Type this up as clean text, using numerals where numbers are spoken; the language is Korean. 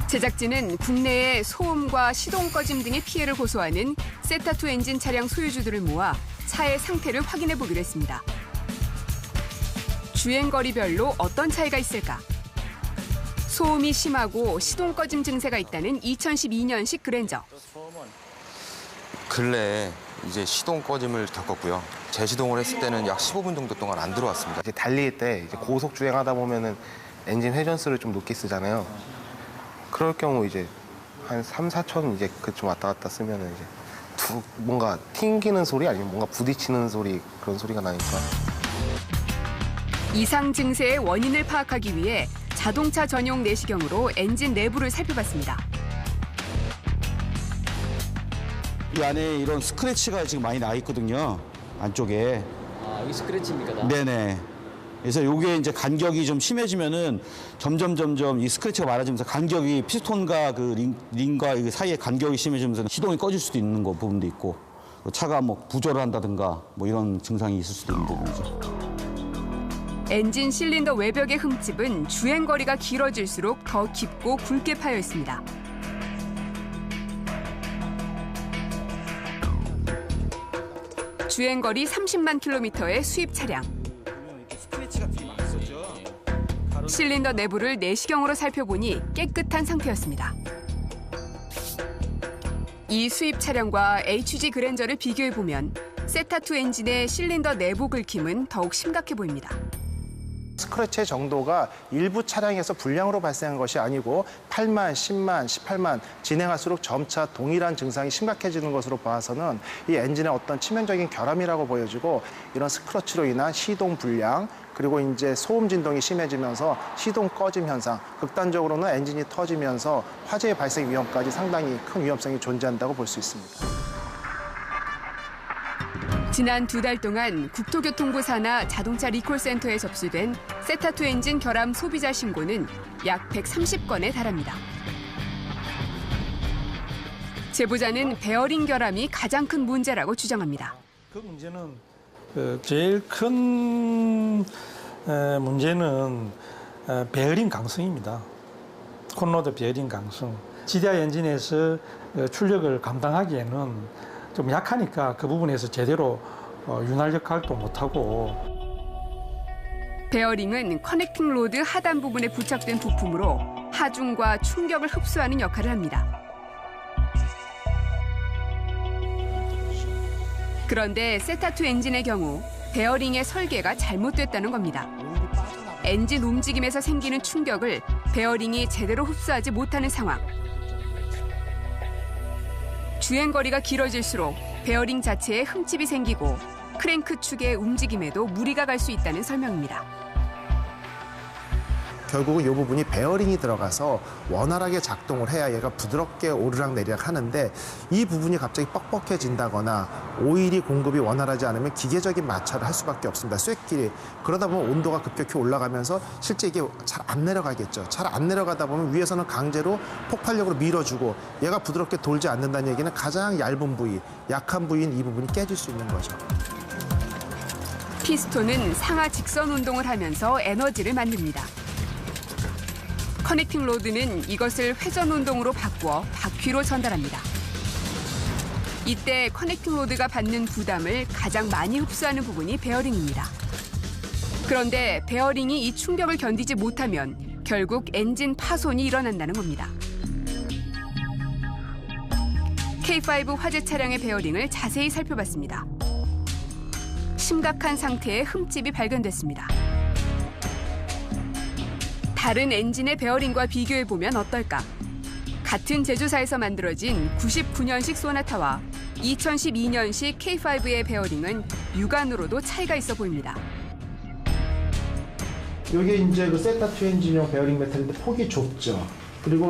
제작진은 국내에 소음과 시동 꺼짐 등의 피해를 호소하는 세타2 엔진 차량 소유주들을 모아 차의 상태를 확인해 보기로 했습니다. 주행거리별로 어떤 차이가 있을까? 소음이 심하고 시동 꺼짐 증세가 있다는 2012년식 그랜저. 근래에 이제 시동 꺼짐을 겪었고요. 재시동을 했을 때는 약 15분 정도 동안 안 들어왔습니다. 이제 달릴 때 이제 고속 주행하다 보면은 엔진 회전수를 좀 높게 쓰잖아요. 그럴 경우 이제 한 3, 4천 이제 그쯤 왔다 갔다 쓰면은 이제 뭔가 튕기는 소리 아니면 뭔가 부딪히는 소리 그런 소리가 나니까. 이상 증세의 원인을 파악하기 위해 자동차 전용 내시경으로 엔진 내부를 살펴봤습니다. 이 안에 이런 스크래치가 지금 많이 나 있거든요. 안쪽에. 아, 여기 스크래치입니까? 다? 네네. 그래서 이게 이제 간격이 좀 심해지면은 점점 이 스크래치가 많아지면서 간격이 피스톤과 그 링과 이 사이의 간격이 심해지면서 시동이 꺼질 수도 있는 거 부분도 있고 차가 뭐 부조를 한다든가 뭐 이런 증상이 있을 수도 있는 부분이죠. 엔진 실린더 외벽의 흠집은 주행거리가 길어질수록 더 깊고 굵게 파여 있습니다. 주행거리 30만 킬로미터의 수입 차량. 실린더 내부를 내시경으로 살펴보니 깨끗한 상태였습니다. 이 수입 차량과 HG 그랜저를 비교해보면 세타2 엔진의 실린더 내부 긁힘은 더욱 심각해 보입니다. 스크래치 정도가 일부 차량에서 불량으로 발생한 것이 아니고 8만, 10만, 18만 진행할수록 점차 동일한 증상이 심각해지는 것으로 봐서는 이 엔진의 어떤 치명적인 결함이라고 보여지고 이런 스크래치로 인한 시동 불량 그리고 이제 소음 진동이 심해지면서 시동 꺼짐 현상, 극단적으로는 엔진이 터지면서 화재의 발생 위험까지 상당히 큰 위험성이 존재한다고 볼 수 있습니다. 지난 2달 동안 국토교통부 산하 자동차 리콜센터에 접수된 세타2 엔진 결함 소비자 신고는 약 130건에 달합니다. 제보자는 베어링 결함이 가장 큰 문제라고 주장합니다. 그 문제는 제일 큰 문제는 베어링 강성입니다. 콘로드 베어링 강성. GDI 엔진에서 출력을 감당하기에는 좀 약하니까 그 부분에서 제대로 윤활 역할도 못하고. 베어링은 커넥팅 로드 하단 부분에 부착된 부품으로 하중과 충격을 흡수하는 역할을 합니다. 그런데 세타2 엔진의 경우 베어링의 설계가 잘못됐다는 겁니다. 엔진 움직임에서 생기는 충격을 베어링이 제대로 흡수하지 못하는 상황. 주행거리가 길어질수록 베어링 자체에 흠집이 생기고 크랭크 축의 움직임에도 무리가 갈 수 있다는 설명입니다. 결국은 이 부분이 베어링이 들어가서 원활하게 작동을 해야 얘가 부드럽게 오르락내리락 하는데 이 부분이 갑자기 뻑뻑해진다거나 오일이 공급이 원활하지 않으면 기계적인 마찰을 할 수밖에 없습니다. 쇳길이. 그러다 보면 온도가 급격히 올라가면서 실제 이게 잘 안 내려가겠죠. 잘 안 내려가다 보면 위에서는 강제로 폭발력으로 밀어주고 얘가 부드럽게 돌지 않는다는 얘기는 가장 얇은 부위, 약한 부위인 이 부분이 깨질 수 있는 거죠. 피스톤은 상하 직선 운동을 하면서 에너지를 만듭니다. 커넥팅 로드는 이것을 회전 운동으로 바꾸어 바퀴로 전달합니다. 이때 커넥팅 로드가 받는 부담을 가장 많이 흡수하는 부분이 베어링입니다. 그런데 베어링이 이 충격을 견디지 못하면 결국 엔진 파손이 일어난다는 겁니다. K5 화재 차량의 베어링을 자세히 살펴봤습니다. 심각한 상태의 흠집이 발견됐습니다. 다른 엔진의 베어링과 비교해보면 어떨까? 같은 제조사에서 만들어진 99년식 소나타와 2012년식 K5의 베어링은 육안으로도 차이가 있어 보입니다. 이게 이제 그 세타2 엔진용 베어링 메탈인데 폭이 좁죠. 그리고